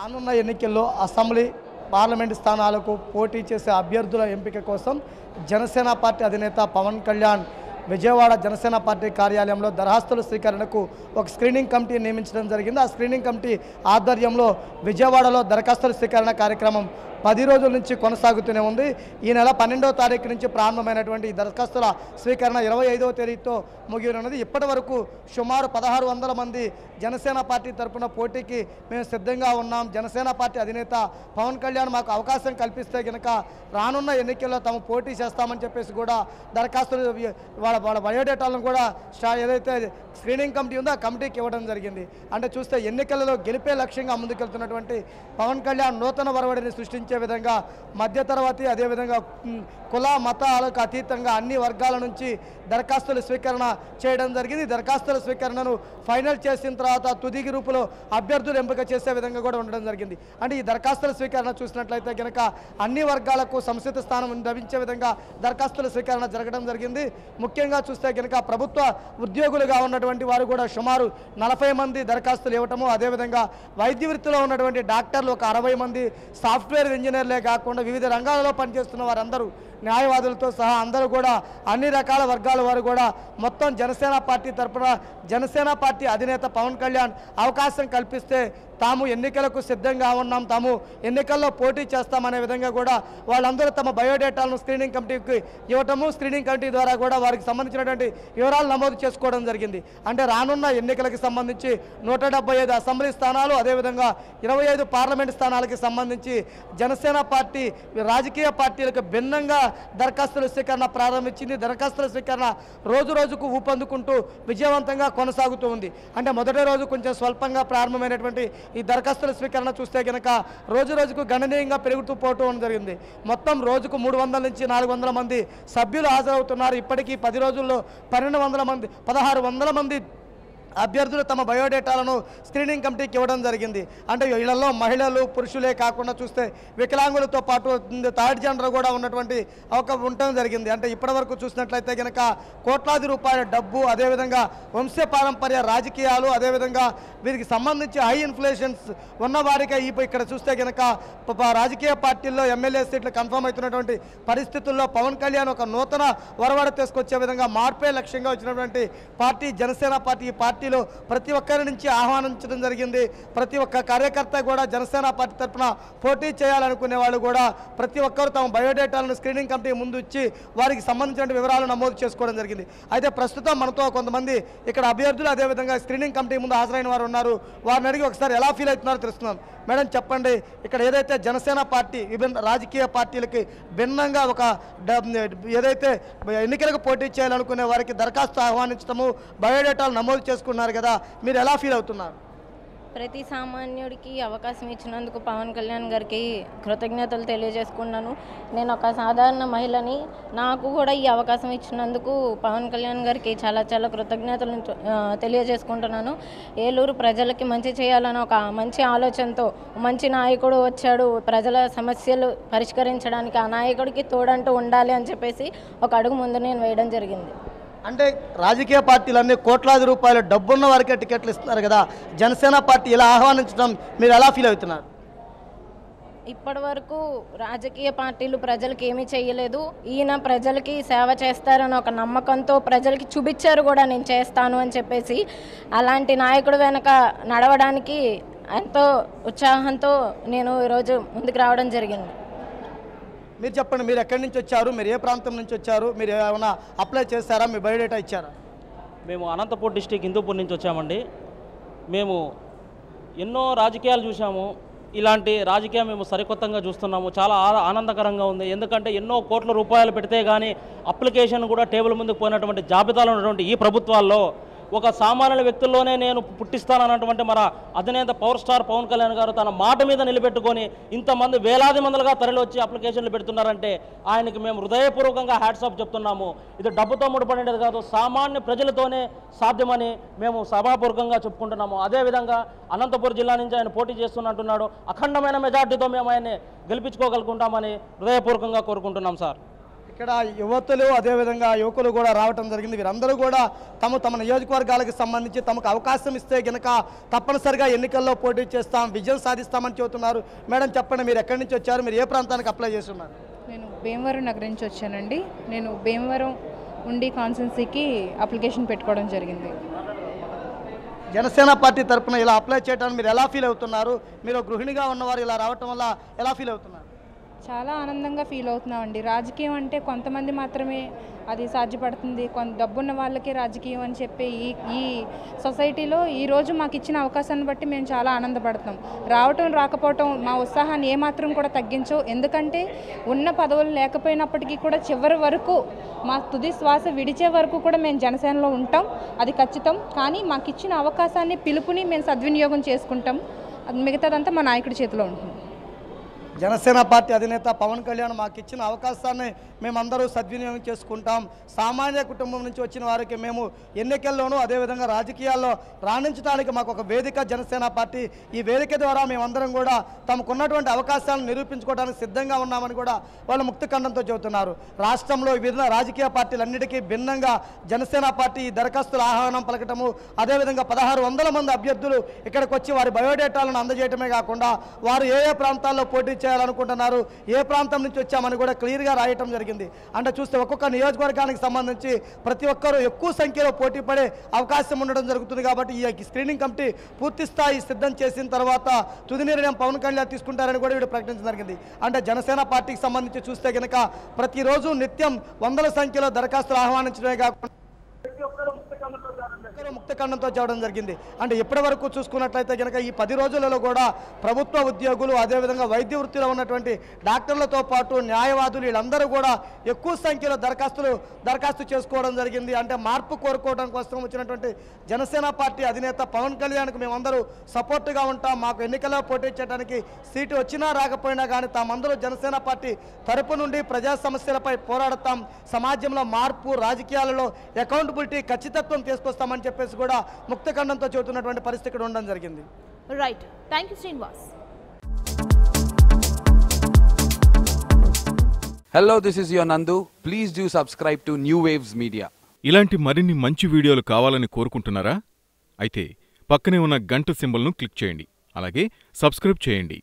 రానున్న ఎన్నికల్లో assembly parliament స్థానాలకు పోటీ చేసే అభ్యర్థుల ఎంపిక కోసం జనసేన పార్టీ అధినేత పవన్ కళ్యాణ్ విజయవాడ జనసేన పార్టీ కార్యాలయంలో దరఖాస్తుల స్వీకరణకు ఒక స్క్రీనింగ్ కమిటీ నియమించడం జరిగింది. ఆ స్క్రీనింగ్ కమిటీ ఆధ్వర్యంలో విజయవాడలో దరఖాస్తుల స్వీకరణ కార్యక్రమం 10 రోజుల నుంచి కొనసాగుతూనే ఉంది. ఈ నెల 12వ తారీఖు నుంచి ప్రారంభమైనటువంటి ఈ దరఖాస్తుల స్వీకరణ 25వ తేదీతో ముగియనున్నది. ఇప్పటి వరకు సుమారు 1600 మంది జనసేన పార్టీ తరఫున పోటీకి మేము సిద్ధంగా ఉన్నాం. జనసేన పార్టీ అధినేత పవన్ కళ్యాణ్ మాకు అవకాశం కల్పిస్తే కనుక రానున్న ఎన్నికల్లో తాము పోటీ చేస్తామని చెప్పేసి కూడా దరఖాస్తులు వాళ్ళ బయోడేటాలను కూడా ఏదైతే స్క్రీనింగ్ కమిటీ ఉందో ఆ కమిటీకి ఇవ్వడం జరిగింది. అంటే చూస్తే ఎన్నికలలో గెలిపే లక్ష్యంగా ముందుకెళ్తున్నటువంటి పవన్ కళ్యాణ్ నూతన వరవడిని సృష్టించే విధంగా మధ్యతరగతి అదేవిధంగా కుల మతాలకు అతీతంగా అన్ని వర్గాల నుంచి దరఖాస్తుల స్వీకరణ చేయడం జరిగింది. దరఖాస్తుల స్వీకరణను ఫైనల్ చేసిన తర్వాత తుది గ్రూపులో అభ్యర్థులు ఎంపిక చేసే విధంగా కూడా ఉండడం జరిగింది. అంటే ఈ దరఖాస్తుల స్వీకరణ చూసినట్లయితే కనుక అన్ని వర్గాలకు సముచిత స్థానం లభించే విధంగా దరఖాస్తుల స్వీకరణ జరగడం జరిగింది. ముఖ్యంగా చూస్తే కనుక ప్రభుత్వ ఉద్యోగులుగా ఉన్నటువంటి వారు కూడా సుమారు 40 మంది దరఖాస్తులు ఇవ్వటము, అదేవిధంగా వైద్య వృత్తిలో ఉన్నటువంటి డాక్టర్లు ఒక 60 మంది, సాఫ్ట్వేర్ ఇంజనీర్లే కాకుండా వివిధ రంగాలలో పనిచేస్తున్న వారందరూ న్యాయవాదులతో సహా అందరూ కూడా అన్ని రకాల వర్గాల వారు కూడా మొత్తం జనసేన పార్టీ తరఫున జనసేన పార్టీ అధినేత పవన్ కళ్యాణ్ అవకాశం కల్పిస్తే తాము ఎన్నికలకు సిద్ధంగా ఉన్నాం, తాము ఎన్నికల్లో పోటీ చేస్తామనే విధంగా కూడా వాళ్ళందరూ తమ బయోడేటాలను స్క్రీనింగ్ కమిటీకి ఇవ్వటము, స్క్రీనింగ్ కమిటీ ద్వారా కూడా వారికి సంబంధించినటువంటి వివరాలు నమోదు చేసుకోవడం జరిగింది. అంటే రానున్న ఎన్నికలకు సంబంధించి 175 అసెంబ్లీ స్థానాలు, అదేవిధంగా 25 పార్లమెంట్ స్థానాలకి సంబంధించి జనసేన పార్టీ రాజకీయ పార్టీలకు భిన్నంగా దరఖాస్తుల స్వీకరణ ప్రారంభించింది. దరఖాస్తుల స్వీకరణ రోజు రోజుకు ఊపందుకుంటూ విజయవంతంగా కొనసాగుతూ ఉంది. అంటే మొదటి రోజు కొంచెం స్వల్పంగా ప్రారంభమైనటువంటి ఈ దరఖాస్తుల స్వీకరణ చూస్తే కనుక రోజు రోజుకు గణనీయంగా పెరుగుతూ పోవడం జరిగింది. మొత్తం రోజుకు 300 నుంచి 400 మంది సభ్యులు హాజరవుతున్నారు. ఇప్పటికీ 10 రోజుల్లో 1600 మంది అభ్యర్థులు తమ బయోడేటాలను స్క్రీనింగ్ కమిటీకి ఇవ్వడం జరిగింది. అంటే ఇళ్లలో మహిళలు పురుషులే కాకుండా చూస్తే వికలాంగులతో పాటు థర్డ్ జెండర్ కూడా ఉన్నటువంటి ఉండటం జరిగింది. అంటే ఇప్పటివరకు చూసినట్లయితే కనుక కోట్లాది రూపాయల డబ్బు, అదేవిధంగా వంశపారంపర్య రాజకీయాలు, అదేవిధంగా వీరికి సంబంధించి హై ఇన్ఫ్లేషన్స్ ఉన్నవారికి ఇక్కడ చూస్తే కనుక రాజకీయ పార్టీల్లో ఎమ్మెల్యే సీట్లు కన్ఫర్మ్ అవుతున్నటువంటి పరిస్థితుల్లో పవన్ కళ్యాణ్ ఒక నూతన ఒరవడ తీసుకొచ్చే విధంగా మార్పే లక్ష్యంగా వచ్చినటువంటి పార్టీ జనసేన పార్టీ. ఈ పార్టీలో ప్రతి ఒక్కరి నుంచి ఆహ్వానించడం జరిగింది. ప్రతి ఒక్క కార్యకర్త కూడా జనసేన పార్టీ తరఫున పోటీ చేయాలనుకునే వాళ్ళు కూడా ప్రతి ఒక్కరు తమ బయోడేటాలను స్క్రీనింగ్ కమిటీ ముందు ఇచ్చి వారికి సంబంధించిన వివరాలు నమోదు చేసుకోవడం జరిగింది. అయితే ప్రస్తుతం మనతో కొంతమంది ఇక్కడ అభ్యర్థులు అదేవిధంగా స్క్రీనింగ్ కమిటీ ముందు హాజరైన వారు ఉన్నారు. వారిని అడిగి ఒకసారి ఎలా ఫీల్ అవుతున్నారో తెలుస్తున్నాం. మేడం చెప్పండి, ఇక్కడ ఏదైతే జనసేన పార్టీ విభిన్న రాజకీయ పార్టీలకి భిన్నంగా ఒక ఏదైతే ఎన్నికలకు పోటీ చేయాలనుకునే వారికి దరఖాస్తు ఆహ్వానించడము, బయోడేటాలు నమోదు చేసుకున్నారు కదా, మీరు ఎలా ఫీల్ అవుతున్నారు? ప్రతి సామాన్యుడికి అవకాశం ఇచ్చినందుకు పవన్ కళ్యాణ్ గారికి కృతజ్ఞతలు తెలియజేసుకున్నాను. నేను ఒక సాధారణ మహిళని, నాకు కూడా ఈ అవకాశం ఇచ్చినందుకు పవన్ కళ్యాణ్ గారికి చాలా చాలా కృతజ్ఞతలు తెలియజేసుకుంటున్నాను. ఏలూరు ప్రజలకి మంచి చేయాలని ఒక మంచి ఆలోచనతో మంచి నాయకుడు వచ్చాడు, ప్రజల సమస్యలు పరిష్కరించడానికి ఆ నాయకుడికి తోడంటూ ఉండాలి అని చెప్పేసి ఒక అడుగు ముందు నేను వేయడం జరిగింది. అంటే రాజకీయ పార్టీలన్నీ కోట్లాది రూపాయల డబ్బున్న వారికే టికెట్లు ఇస్తున్నారు కదా, జనసేన పార్టీ ఇలా ఆహ్వానించడం మీరు ఎలా ఫీల్ అవుతున్నారు? ఇప్పటి వరకు రాజకీయ పార్టీలు ప్రజలకి ఏమీ చేయలేదు. ఈయన ప్రజలకి సేవ చేస్తారని ఒక నమ్మకంతో ప్రజలకి చూపించారు కూడా, నేను చేస్తాను అని చెప్పేసి. అలాంటి నాయకుడు వెనక నడవడానికి ఎంతో ఉత్సాహంతో నేను ఈరోజు ముందుకు రావడం జరిగింది. మీరు చెప్పండి, మీరు ఎక్కడి నుంచి వచ్చారు, మీరు ఏ ప్రాంతం నుంచి వచ్చారు, మీరు ఏమైనా అప్లై చేశారా, మీ బయోడేటా ఇచ్చారా? మేము అనంతపూర్ డిస్టిక్ హిందూపూర్ నుంచి వచ్చామండి. మేము ఎన్నో రాజకీయాలు చూసాము, ఇలాంటి రాజకీయం మేము సరికొత్తగా చూస్తున్నాము. చాలా ఆనందకరంగా ఉంది. ఎందుకంటే ఎన్నో కోట్ల రూపాయలు పెడితే కానీ అప్లికేషన్ కూడా టేబుల్ ముందుకు పోయినటువంటి జాబితాలో ఉన్నటువంటి ఈ ప్రభుత్వాల్లో ఒక సామాన్య వ్యక్తుల్లోనే నేను పుట్టిస్తానన్నటువంటి మన అధినేత పవర్ స్టార్ పవన్ కళ్యాణ్ గారు తన మాట మీద నిలబెట్టుకొని ఇంతమంది వేలాది మందిగా తరలి వచ్చి అప్లికేషన్లు పెడుతున్నారంటే ఆయనకి మేము హృదయపూర్వకంగా హ్యాట్స్ ఆఫ్ చెప్తున్నాము. ఇది డబ్బుతో ముడిపడేది కాదు, సామాన్య ప్రజలతోనే సాధ్యమని మేము సభాపూర్వకంగా చెప్పుకుంటున్నాము. అదేవిధంగా అనంతపురం జిల్లా నుంచి ఆయన పోటీ చేస్తున్నట్టున్నాడు. అఖండమైన మెజార్టీతో మేము ఆయన్ని గెలిపించుకోగలుగుతామని హృదయపూర్వకంగా కోరుకుంటున్నాం సార్. ఇక్కడ యువతులు అదేవిధంగా యువకులు కూడా రావటం జరిగింది. వీరందరూ కూడా తమ నియోజకవర్గాలకు సంబంధించి తమకు అవకాశం ఇస్తే గనక తప్పనిసరిగా ఎన్నికల్లో పోటీ చేస్తాం, విజయం సాధిస్తామని చెబుతున్నారు. మేడం చెప్పండి, మీరు ఎక్కడి నుంచి వచ్చారు, మీరు ఏ ప్రాంతానికి అప్లై చేస్తున్నారు? నేను భీమవరం నగరం నుంచి వచ్చానండి. నేను భీమవరం ఉండి కాన్స్టిట్యున్సీకి అప్లికేషన్ పెట్టుకోవడం జరిగింది. జనసేన పార్టీ తరఫున ఇలా అప్లై చేయడానికి మీరు ఎలా ఫీల్ అవుతున్నారు? మీరు గృహిణిగా ఉన్నవారు ఇలా రావటం వల్ల ఎలా ఫీల్ అవుతున్నారు? చాలా ఆనందంగా ఫీల్ అవుతున్నామండి. రాజకీయం అంటే కొంతమంది మాత్రమే అది సాధ్యపడుతుంది, కొంత డబ్బున్న వాళ్ళకే రాజకీయం అని చెప్పి ఈ సొసైటీలో ఈరోజు మాకు ఇచ్చిన అవకాశాన్ని బట్టి మేము చాలా ఆనందపడుతున్నాం. రావటం రాకపోవటం మా ఉత్సాహాన్ని ఏమాత్రం కూడా తగ్గించవు. ఎందుకంటే ఉన్న పదవులు లేకపోయినప్పటికీ కూడా చివరి వరకు మా తుది శ్వాస విడిచే వరకు కూడా మేము జనసేనలో ఉంటాం, అది ఖచ్చితం. కానీ మాకు ఇచ్చిన అవకాశాన్ని పిలుపుని మేము సద్వినియోగం చేసుకుంటాం. అది మిగతాదంతా మా నాయకుడి చేతిలో ఉంటుంది. జనసేన పార్టీ అధినేత పవన్ కళ్యాణ్ మాకు ఇచ్చిన అవకాశాన్ని మేమందరూ సద్వినియోగం చేసుకుంటాం. సామాన్య కుటుంబం నుంచి వచ్చిన వారికి మేము ఎన్నికల్లోనూ అదేవిధంగా రాజకీయాల్లో రాణించడానికి మాకు ఒక వేదిక జనసేన పార్టీ. ఈ వేదిక ద్వారా మేమందరం కూడా తమకున్నటువంటి అవకాశాలను నిరూపించుకోవడానికి సిద్ధంగా ఉన్నామని కూడా వాళ్ళు ముక్త ఖండంతో చెబుతున్నారు. రాష్ట్రంలో వివిధ రాజకీయ పార్టీలన్నిటికీ భిన్నంగా జనసేన పార్టీ ఈ దరఖాస్తుల ఆహ్వానం పలకటము, అదేవిధంగా 1600 మంది అభ్యర్థులు ఇక్కడికి వచ్చి వారి బయోడేటాలను అందజేయటమే కాకుండా వారు ఏ ప్రాంతాల్లో పోటీ చేయాలనుకుంటున్నారు, ఏ ప్రాంతం నుంచి వచ్చామని కూడా క్లియర్గా రాయటం జరిగింది. అంటే చూస్తే ఒక్కొక్క నియోజకవర్గానికి సంబంధించి ప్రతి ఒక్కరూ ఎక్కువ సంఖ్యలో పోటీ పడే అవకాశం ఉండడం జరుగుతుంది. కాబట్టి ఈ స్క్రీనింగ్ కమిటీ పూర్తి స్థాయి సిద్ధం చేసిన తర్వాత తుది నిర్ణయం పవన్ కళ్యాణ్ తీసుకుంటారని కూడా వీడు ప్రకటించడం జరిగింది. అంటే జనసేన పార్టీకి సంబంధించి చూస్తే కనుక ప్రతిరోజు నిత్యం వందల సంఖ్యలో దరఖాస్తులు ఆహ్వానించడమే కాకుండా ముక్త ఖండంతో చేయడం జరిగింది. అంటే ఇప్పటి వరకు చూసుకున్నట్లయితే కనుక ఈ 10 రోజులలో కూడా ప్రభుత్వ ఉద్యోగులు అదేవిధంగా వైద్య వృత్తిలో ఉన్నటువంటి డాక్టర్లతో పాటు న్యాయవాదులు వీళ్ళందరూ కూడా ఎక్కువ సంఖ్యలో దరఖాస్తు చేసుకోవడం జరిగింది. అంటే మార్పు కోరుకోవడం కోసం వచ్చినటువంటి జనసేన పార్టీ అధినేత పవన్ కళ్యాణ్కి మేమందరూ సపోర్ట్గా ఉంటాం, మాకు ఎన్నికల్లో పోటీ చేయడానికి సీటు వచ్చినా రాకపోయినా కానీ తామందరూ జనసేన పార్టీ తరపు నుండి ప్రజా సమస్యలపై పోరాడతాం, సమాజంలో మార్పు రాజకీయాలలో అకౌంటబిలిటీ ఖచ్చితత్వం తీసుకొస్తామని చెప్పేసి కూడా ముక్త ఖండంతో చెబుతున్నటువంటి పరిస్థితి ఉండడం జరిగింది. Right, thank you Srinivas. Hello, this is your Nandu. Please do subscribe to New Waves Media. ఇలాంటి మరిన్ని మంచి వీడియోలు కావాలని కోరుకుంటున్నారా? అయితే పక్కనే ఉన్న గంట సింబల్ను క్లిక్ చేయండి. అలాగే సబ్స్క్రైబ్ చేయండి.